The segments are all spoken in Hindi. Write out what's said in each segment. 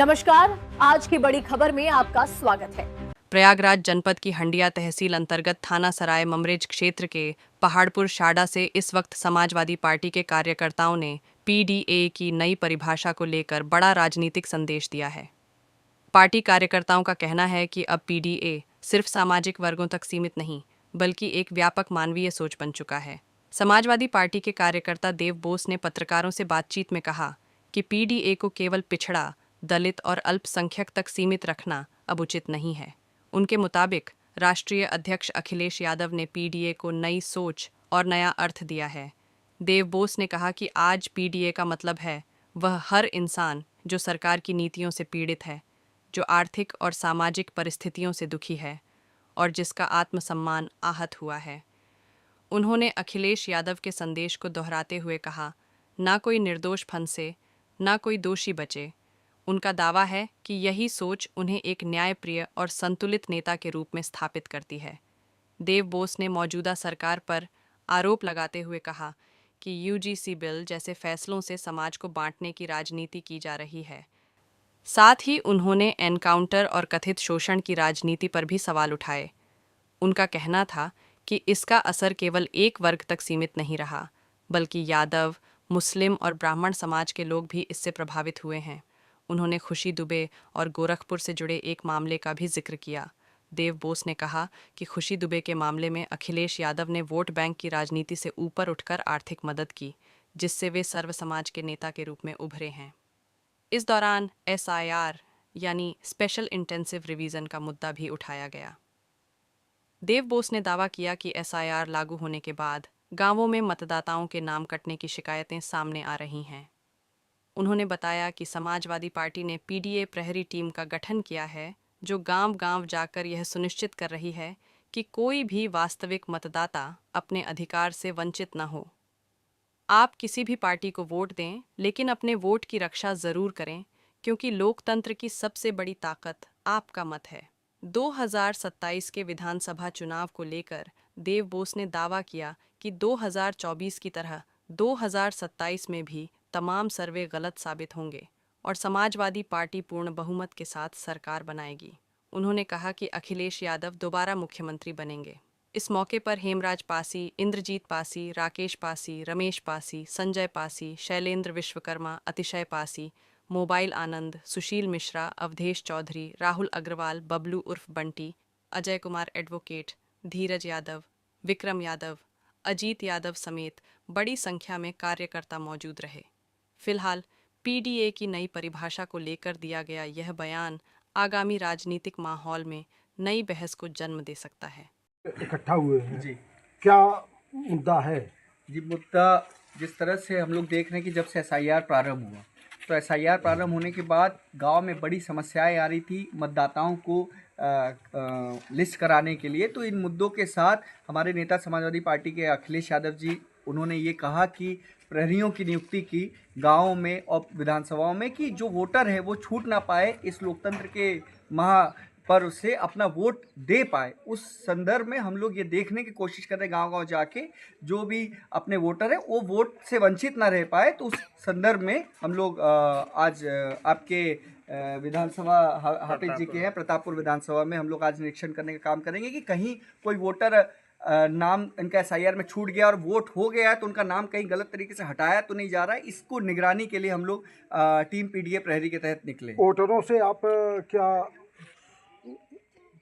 नमस्कार, आज की बड़ी खबर में आपका स्वागत है। प्रयागराज जनपद की हंडिया तहसील अंतर्गत थाना सराय ममरेज क्षेत्र के पहाड़पुर शाडा से इस वक्त समाजवादी पार्टी के कार्यकर्ताओं ने पीडीए की नई परिभाषा को लेकर बड़ा राजनीतिक संदेश दिया है। पार्टी कार्यकर्ताओं का कहना है कि अब पीडीए सिर्फ सामाजिक वर्गों तक सीमित नहीं, बल्कि एक व्यापक मानवीय सोच बन चुका है। समाजवादी पार्टी के कार्यकर्ता देव बोस ने पत्रकारों से बातचीत में कहा कि पीडीए को केवल पिछड़ा, दलित और अल्पसंख्यक तक सीमित रखना अब उचित नहीं है। उनके मुताबिक राष्ट्रीय अध्यक्ष अखिलेश यादव ने पीडीए को नई सोच और नया अर्थ दिया है। देव बोस ने कहा कि आज पीडीए का मतलब है वह हर इंसान जो सरकार की नीतियों से पीड़ित है, जो आर्थिक और सामाजिक परिस्थितियों से दुखी है और जिसका आत्मसम्मान आहत हुआ है। उन्होंने अखिलेश यादव के संदेश को दोहराते हुए कहा, ना कोई निर्दोष फंसे, ना कोई दोषी बचे। उनका दावा है कि यही सोच उन्हें एक न्यायप्रिय और संतुलित नेता के रूप में स्थापित करती है। देव बोस ने मौजूदा सरकार पर आरोप लगाते हुए कहा कि यूजीसी बिल जैसे फैसलों से समाज को बांटने की राजनीति की जा रही है। साथ ही उन्होंने एनकाउंटर और कथित शोषण की राजनीति पर भी सवाल उठाए। उनका कहना था कि इसका असर केवल एक वर्ग तक सीमित नहीं रहा, बल्कि यादव, मुस्लिम और ब्राह्मण समाज के लोग भी इससे प्रभावित हुए हैं। उन्होंने खुशी दुबे और गोरखपुर से जुड़े एक मामले का भी जिक्र किया। देव बोस ने कहा कि खुशी दुबे के मामले में अखिलेश यादव ने वोट बैंक की राजनीति से ऊपर उठकर आर्थिक मदद की, जिससे वे सर्व समाज के नेता के रूप में उभरे हैं। इस दौरान एसआईआर यानी स्पेशल इंटेंसिव रिवीजन का मुद्दा भी उठाया गया। देव बोस ने दावा किया कि एसआईआर लागू होने के बाद गांवों में मतदाताओं के नाम कटने की शिकायतें सामने आ रही हैं। उन्होंने बताया कि समाजवादी पार्टी ने पीडीए प्रहरी टीम का गठन किया है, जो गांव-गांव जाकर यह सुनिश्चित कर रही है कि कोई भी वास्तविक मतदाता अपने अधिकार से वंचित न हो। आप किसी भी पार्टी को वोट दें, लेकिन अपने वोट की रक्षा जरूर करें, क्योंकि लोकतंत्र की सबसे बड़ी ताकत आपका मत है। 2027 के विधानसभा चुनाव को लेकर देव बोस ने दावा किया कि 2024 की तरह 2027 में भी तमाम सर्वे गलत साबित होंगे और समाजवादी पार्टी पूर्ण बहुमत के साथ सरकार बनाएगी। उन्होंने कहा कि अखिलेश यादव दोबारा मुख्यमंत्री बनेंगे। इस मौके पर हेमराज पासी, इंद्रजीत पासी, राकेश पासी, रमेश पासी, संजय पासी, शैलेंद्र विश्वकर्मा, अतिशय पासी, मोबाइल आनंद, सुशील मिश्रा, अवधेश चौधरी, राहुल अग्रवाल, बबलू उर्फ बंटी, अजय कुमार एडवोकेट, धीरज यादव, विक्रम यादव, अजीत यादव समेत बड़ी संख्या में कार्यकर्ता मौजूद रहे। फिलहाल पीडीए की नई परिभाषा को लेकर दिया गया यह बयान आगामी राजनीतिक माहौल में नई बहस को जन्म दे सकता है। इकट्ठा हुए हैं जी क्या मुद्दा है? जी, मुद्दा जिस तरह से हम लोग देख रहे हैं कि जब से एसआईआर प्रारंभ हुआ, तो एसआईआर प्रारंभ होने के बाद गांव में बड़ी समस्याएं आ रही थी मतदाताओं को लिस्ट कराने के लिए। तो इन मुद्दों के साथ हमारे नेता समाजवादी पार्टी के अखिलेश यादव जी, उन्होंने ये कहा कि प्रहरियों की नियुक्ति की गाँव में और विधानसभाओं में, कि जो वोटर है वो छूट ना पाए, इस लोकतंत्र के पर से अपना वोट दे पाए। उस संदर्भ में हम लोग ये देखने की कोशिश कर रहे हैं गांव-गांव जाके, जो भी अपने वोटर हैं वो वोट से वंचित ना रह पाए। तो उस संदर्भ में हम लोग आज आपके विधानसभा हाफिज जी के हैं प्रतापपुर विधानसभा में हम लोग आज निरीक्षण करने का काम करेंगे कि कहीं कोई वोटर नाम इनका एसआईआर में छूट गया और वोट हो गया है तो उनका नाम कहीं गलत तरीके से हटाया तो नहीं जा रहा है। इसको निगरानी के लिए हम लोग टीम पीडीए प्रहरी के तहत निकले। वोटरों से आप क्या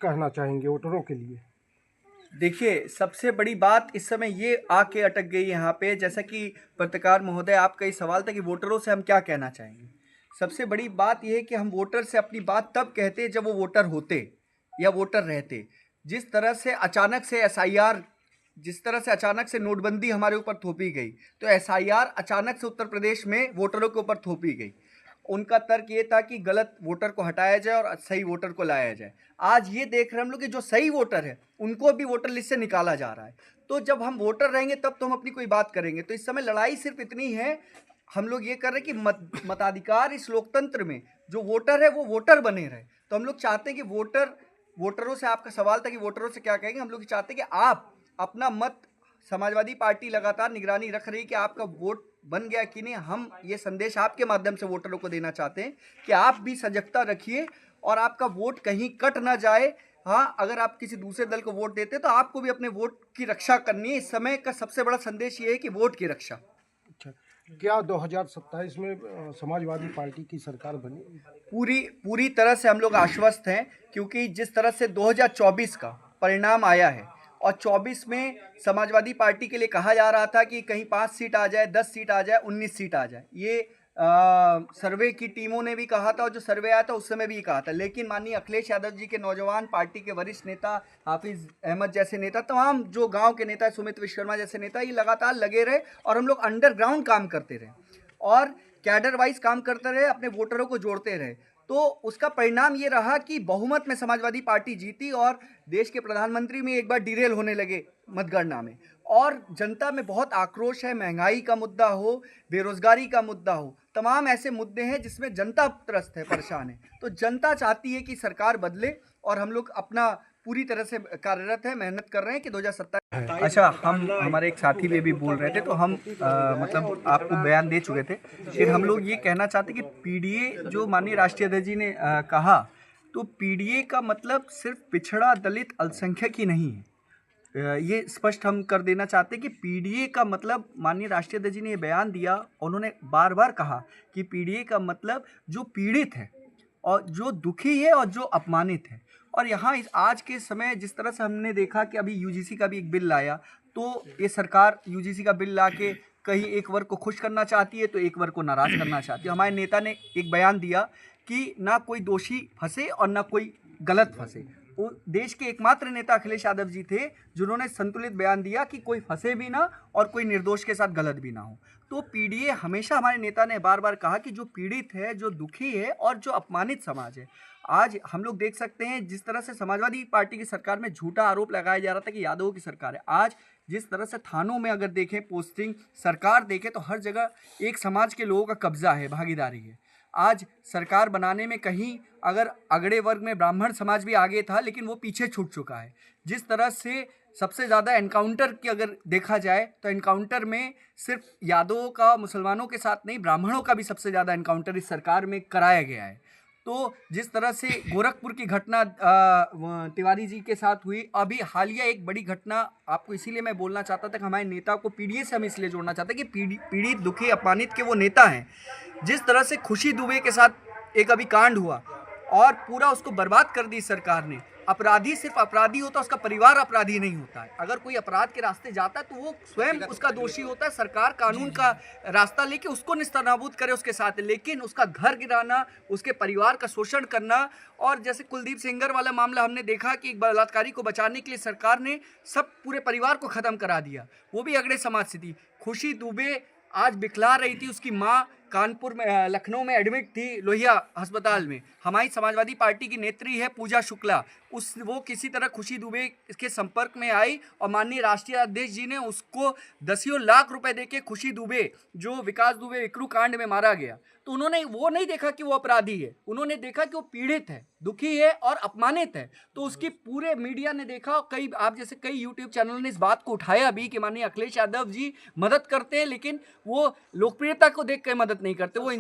कहना चाहेंगे वोटरों के लिए? देखिए, सबसे बड़ी बात इस समय ये आके अटक गई यहाँ पे, जैसा कि पत्रकार महोदय आपका ये सवाल था कि वोटरों से हम क्या कहना चाहेंगे। सबसे बड़ी बात ये है कि हम वोटर से अपनी बात तब कहते जब वो वोटर होते या वोटर रहते। जिस तरह से अचानक से एसआईआर, जिस तरह से अचानक से नोटबंदी हमारे ऊपर थोपी गई, तो एसआईआर अचानक से उत्तर प्रदेश में वोटरों के ऊपर थोपी गई। उनका तर्क ये था कि गलत वोटर को हटाया जाए और सही वोटर को लाया जाए। आज ये देख रहे हैं हम लोग कि जो सही वोटर है उनको भी वोटर लिस्ट से निकाला जा रहा है। तो जब हम वोटर रहेंगे तब तो हम अपनी कोई बात करेंगे। तो इस समय लड़ाई सिर्फ इतनी है, हम लोग ये कर रहे हैं कि मताधिकार इस लोकतंत्र में जो वोटर है वो वोटर बने रहे। तो हम लोग चाहते हैं कि वोटरों से, आपका सवाल था कि वोटरों से क्या कहेंगे, हम लोग चाहते हैं कि आप अपना मत, समाजवादी पार्टी लगातार निगरानी रख रही है कि आपका वोट बन गया कि नहीं, हम ये संदेश आपके माध्यम से वोटरों को देना चाहते हैं कि आप भी सजगता रखिए और आपका वोट कहीं कट ना जाए। हाँ, अगर आप किसी दूसरे दल को वोट देते तो आपको भी अपने वोट की रक्षा करनी है। इस समय का सबसे बड़ा संदेश ये है कि वोट की रक्षा। अच्छा, क्या 2027 में समाजवादी पार्टी की सरकार बनी? पूरी तरह से हम लोग आश्वस्त हैं, क्योंकि जिस तरह से 2024 का परिणाम आया है और 24 में समाजवादी पार्टी के लिए कहा जा रहा था कि कहीं 5 सीट आ जाए, 10 सीट आ जाए, 19 सीट आ जाए, ये सर्वे की टीमों ने भी कहा था और जो सर्वे आया था उस समय भी कहा था। लेकिन माननीय अखिलेश यादव जी के नौजवान पार्टी के वरिष्ठ नेता हाफिज अहमद जैसे नेता, तमाम जो गांव के नेता, सुमित विश्वकर्मा जैसे नेता, ये लगातार लगे रहे और हम लोग अंडरग्राउंड काम करते रहे और कैडर वाइज काम करते रहे, अपने वोटरों को जोड़ते रहे। तो उसका परिणाम ये रहा कि बहुमत में समाजवादी पार्टी जीती और देश के प्रधानमंत्री में एक बार डिरेल होने लगे मतगणना में। और जनता में बहुत आक्रोश है, महंगाई का मुद्दा हो, बेरोजगारी का मुद्दा हो, तमाम ऐसे मुद्दे हैं जिसमें जनता त्रस्त है, परेशान है। तो जनता चाहती है कि सरकार बदले और हम लोग अपना पूरी तरह से कार्यरत है, मेहनत कर रहे हैं कि 2027। अच्छा, हम हमारे एक साथी भी बोल रहे थे, तो हम मतलब आपको बयान दे चुके थे। फिर हम लोग ये कहना चाहते कि पीडीए जो माननीय राष्ट्रीय अध्यक्ष जी ने कहा, तो पीडीए का मतलब सिर्फ पिछड़ा, दलित, अल्पसंख्यक ही नहीं है। ये स्पष्ट हम कर देना चाहते हैं कि पीडीए का मतलब, माननीय राष्ट्रीय अध्यक्ष जी ने ये बयान दिया, उन्होंने बार बार कहा कि पीडीए का मतलब जो पीड़ित है और जो दुखी है और जो अपमानित है। और यहाँ इस आज के समय जिस तरह से हमने देखा कि अभी यूजीसी का भी एक बिल लाया, तो ये सरकार यूजीसी का बिल ला के कहीं एक वर्ग को खुश करना चाहती है तो एक वर्ग को नाराज करना चाहती है। हमारे नेता ने एक बयान दिया कि ना कोई दोषी फंसे और ना कोई गलत फंसे। वो देश के एकमात्र नेता अखिलेश यादव जी थे जिन्होंने संतुलित बयान दिया कि कोई फंसे भी ना और कोई निर्दोष के साथ गलत भी ना हो। तो पीडीए, हमेशा हमारे नेता ने बार बार कहा कि जो पीड़ित है, जो दुखी है और जो अपमानित समाज है। आज हम लोग देख सकते हैं जिस तरह से समाजवादी पार्टी की सरकार में झूठा आरोप लगाया जा रहा था कि यादवों की सरकार है, आज जिस तरह से थानों में अगर देखें पोस्टिंग, सरकार देखें तो हर जगह एक समाज के लोगों का कब्जा है, भागीदारी है। आज सरकार बनाने में कहीं अगर अगड़े वर्ग में ब्राह्मण समाज भी आगे था, लेकिन वो पीछे छूट चुका है। जिस तरह से सबसे ज़्यादा एनकाउंटर की अगर देखा जाए तो एनकाउंटर में सिर्फ यादवों का, मुसलमानों के साथ नहीं, ब्राह्मणों का भी सबसे ज़्यादा एनकाउंटर इस सरकार में कराया गया है। तो जिस तरह से गोरखपुर की घटना तिवारी जी के साथ हुई, अभी हालिया एक बड़ी घटना, आपको इसीलिए मैं बोलना चाहता था कि हमारे नेता को पीडीए से हम इसलिए जोड़ना चाहते हैं कि पीड़ित, दुखी, अपमानित के वो नेता हैं। जिस तरह से खुशी दुबे के साथ एक अभी कांड हुआ और पूरा उसको बर्बाद कर दी सरकार ने। अपराधी सिर्फ अपराधी होता है, उसका परिवार अपराधी नहीं होता है। अगर कोई अपराध के रास्ते जाता है तो वो स्वयं उसका दोषी होता है। सरकार कानून का रास्ता लेके उसको निस्तनाबूद करे उसके साथ, लेकिन उसका घर गिराना, उसके परिवार का शोषण करना, और जैसे कुलदीप सेंगर वाला मामला हमने देखा कि एक बलात्कारी को बचाने के लिए सरकार ने सब पूरे परिवार को ख़त्म करा दिया, वो भी अगड़े समाज से थी। खुशी दुबे आज बिखला रही थी, उसकी माँ कानपुर में, लखनऊ में एडमिट थी लोहिया अस्पताल में। हमारी समाजवादी पार्टी की नेत्री है पूजा शुक्ला, वो किसी तरह खुशी दुबे के संपर्क में आई और माननीय राष्ट्रीय अध्यक्ष जी ने उसको दसियों लाख रुपए देके, खुशी दुबे जो विकास दुबे विक्रू कांड में मारा गया, तो उन्होंने वो नहीं देखा कि वो अपराधी है, उन्होंने देखा कि वो पीड़ित है, दुखी है और अपमानित है। तो उसकी पूरे मीडिया ने देखा, कई आप जैसे कई यूट्यूब चैनल ने इस बात को उठाया भी कि माननीय अखिलेश यादव जी मदद करते हैं, लेकिन वो लोकप्रियता को देख कर मदद नहीं करते, वो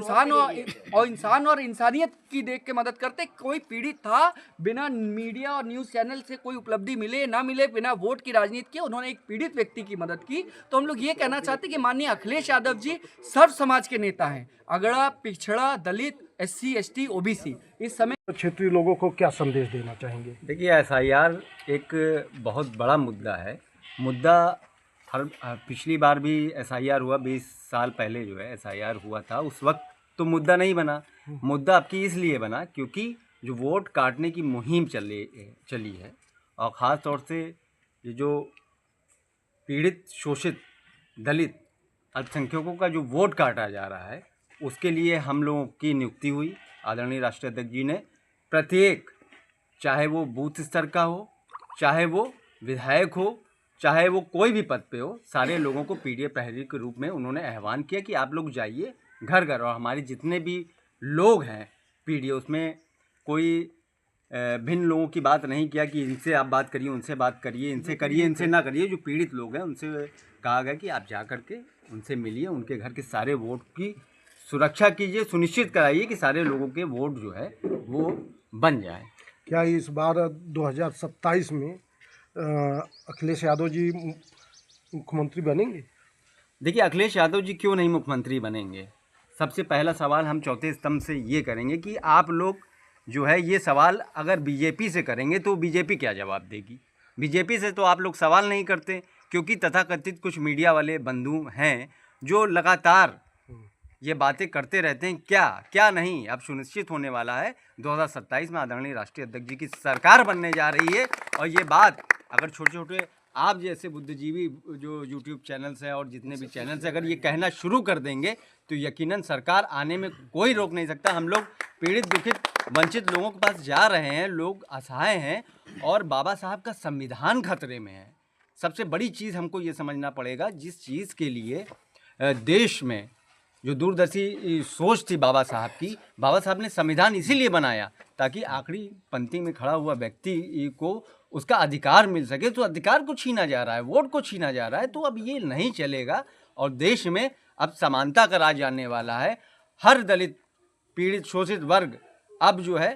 इंसान और इंसानियत की देख के मदद करते। कोई पीड़ित था, बिना मीडिया और न्यूज़ चैनल से कोई उपलब्धि मिले ना मिले, बिना वोट की राजनीति की उन्होंने एक पीड़ित व्यक्ति की मदद की। तो हम लोग ये कहना चाहते हैं कि माननीय अखिलेश यादव जी सर्व समाज के नेता हैं, अगड़ा, पिछड़ा, दलित, SC, ST, OBC। इस समय क्षेत्रीय लोगों को क्या संदेश देना चाहेंगे? देखिए, SIR एक बहुत बड़ा मुद्दा है। पिछली बार भी SIR हुआ, 20 साल पहले जो है SIR हुआ था, उस वक्त तो मुद्दा नहीं बना। मुद्दा आपकी इसलिए बना क्योंकि जो वोट काटने की मुहिम चली है, और ख़ास तौर से ये जो पीड़ित, शोषित, दलित, अल्पसंख्यकों का जो वोट काटा जा रहा है, उसके लिए हम लोगों की नियुक्ति हुई। आदरणीय राष्ट्रीय अध्यक्ष जी ने प्रत्येक, चाहे वो बूथ स्तर का हो, चाहे वो विधायक हो, चाहे वो कोई भी पद पे हो, सारे लोगों को पीडीए प्रहरी के रूप में उन्होंने आह्वान किया कि आप लोग जाइए घर घर। और हमारे जितने भी लोग हैं पीडीए, उसमें कोई भिन्न लोगों की बात नहीं किया कि इनसे आप बात करिए, उनसे बात करिए, इनसे करिए, इनसे ना करिए। जो पीड़ित लोग हैं उनसे कहा गया कि आप जा करके उनसे मिलिए, उनके घर के सारे वोट की सुरक्षा कीजिए, सुनिश्चित कराइए कि सारे लोगों के वोट जो है वो बन जाए। क्या इस बार 2027 में अखिलेश यादव जी मुख्यमंत्री बनेंगे? देखिए, अखिलेश यादव जी क्यों नहीं मुख्यमंत्री बनेंगे? सबसे पहला सवाल हम चौथे स्तंभ से ये करेंगे कि आप लोग जो है ये सवाल अगर बीजेपी से करेंगे तो बीजेपी क्या जवाब देगी? बीजेपी से तो आप लोग सवाल नहीं करते, क्योंकि तथाकथित कुछ मीडिया वाले बंधु हैं जो लगातार ये बातें करते रहते हैं। क्या नहीं, अब सुनिश्चित होने वाला है 2027 में आदरणीय राष्ट्रीय अध्यक्ष जी की सरकार बनने जा रही है। और ये बात अगर छोटे छोटे आप जैसे बुद्धिजीवी जो यूट्यूब चैनल्स हैं और जितने भी चैनल्स हैं अगर ये कहना शुरू कर देंगे तो यकीनन सरकार आने में कोई रोक नहीं सकता। हम लोग पीड़ित, दुखित, वंचित लोगों के पास जा रहे हैं, लोग असहाय हैं और बाबा साहब का संविधान खतरे में है। सबसे बड़ी चीज़ हमको ये समझना पड़ेगा, जिस चीज़ के लिए देश में जो दूरदर्शी सोच थी बाबा साहब की, बाबा साहब ने संविधान इसीलिए बनाया ताकि आखिरी पंक्ति में खड़ा हुआ व्यक्ति को उसका अधिकार मिल सके। तो अधिकार को छीना जा रहा है, वोट को छीना जा रहा है, तो अब ये नहीं चलेगा। और देश में अब समानता का राज आने वाला है। हर दलित, पीड़ित, शोषित वर्ग अब जो है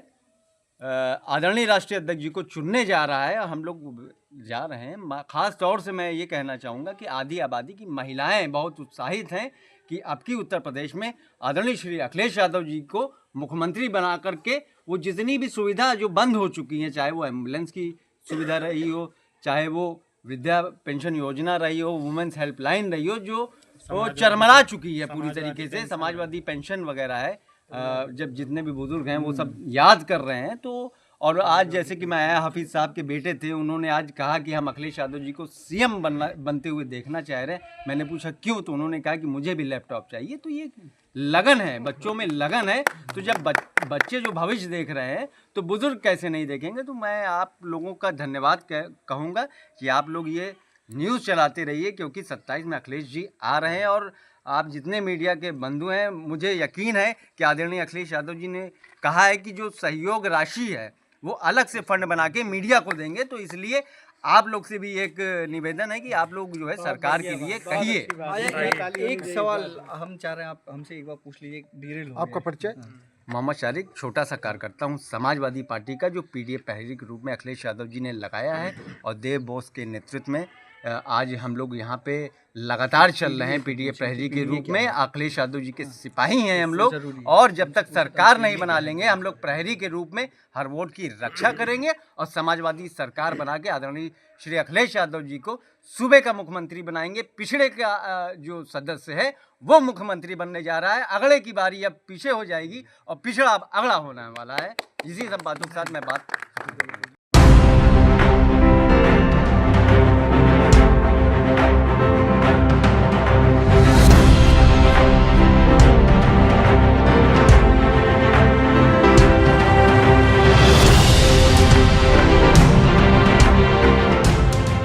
आदरणीय राष्ट्रीय अध्यक्ष जी को चुनने जा रहा है। हम लोग जा रहे हैं। ख़ास तौर से मैं ये कहना चाहूँगा कि आधी आबादी की महिलाएं बहुत उत्साहित हैं कि अब की उत्तर प्रदेश में आदरणीय श्री अखिलेश यादव जी को मुख्यमंत्री बना करके वो जितनी भी सुविधा जो बंद हो चुकी हैं, चाहे वो एम्बुलेंस की सुविधा रही हो, चाहे वो वृद्धा पेंशन योजना रही हो, वुमेन्स हेल्पलाइन रही हो, जो वो चरमरा चुकी है पूरी तरीके से, समाजवादी पेंशन वगैरह है, जब जितने भी बुजुर्ग हैं वो सब याद कर रहे हैं। तो और आज जैसे कि मैं आया, हाफिज़ साहब के बेटे थे, उन्होंने आज कहा कि हम अखिलेश यादव जी को सीएम बनते हुए देखना चाह रहे हैं। मैंने पूछा क्यों, तो उन्होंने कहा कि मुझे भी लैपटॉप चाहिए। तो ये लगन है, बच्चों में लगन है। तो जब बच्चे जो भविष्य देख रहे हैं तो बुजुर्ग कैसे नहीं देखेंगे। तो मैं आप लोगों का धन्यवाद कहूँगा कि आप लोग ये न्यूज़ चलाते रहिए, क्योंकि 27 में अखिलेश जी आ रहे हैं। और आप जितने मीडिया के बंधु हैं, मुझे यकीन है कि आदरणीय अखिलेश यादव जी ने कहा है कि जो सहयोग राशि है वो अलग से फंड बना के मीडिया को देंगे। तो इसलिए आप लोग से भी एक निवेदन है कि आप लोग जो है सरकार के लिए कहिए। एक सवाल हम चाह रहे हैं, आप हमसे एक बार पूछ लीजिए, डीरेल हो आपका गया। परिचय? मोहम्मद शारिक, छोटा सा कार्यकर्ता हूँ समाजवादी पार्टी का, जो पीडीए प्रहरी के रूप में अखिलेश यादव जी ने लगाया है। और देव बोस के नेतृत्व में आज हम लोग यहाँ पे लगातार चल रहे हैं पीडीए प्रहरी के रूप में। अखिलेश यादव जी के सिपाही हैं हम लोग, और जब तक सरकार नहीं बना लेंगे हम लोग प्रहरी के रूप में हर वोट की रक्षा करेंगे और समाजवादी सरकार बना के आदरणीय श्री अखिलेश यादव जी को सूबे का मुख्यमंत्री बनाएंगे। पिछड़े का जो सदस्य है वो मुख्यमंत्री बनने जा रहा है। अगले की बारी अब पीछे हो जाएगी और पिछड़ा अब अगला होने वाला है। इसी सब बातों के साथ मैं बात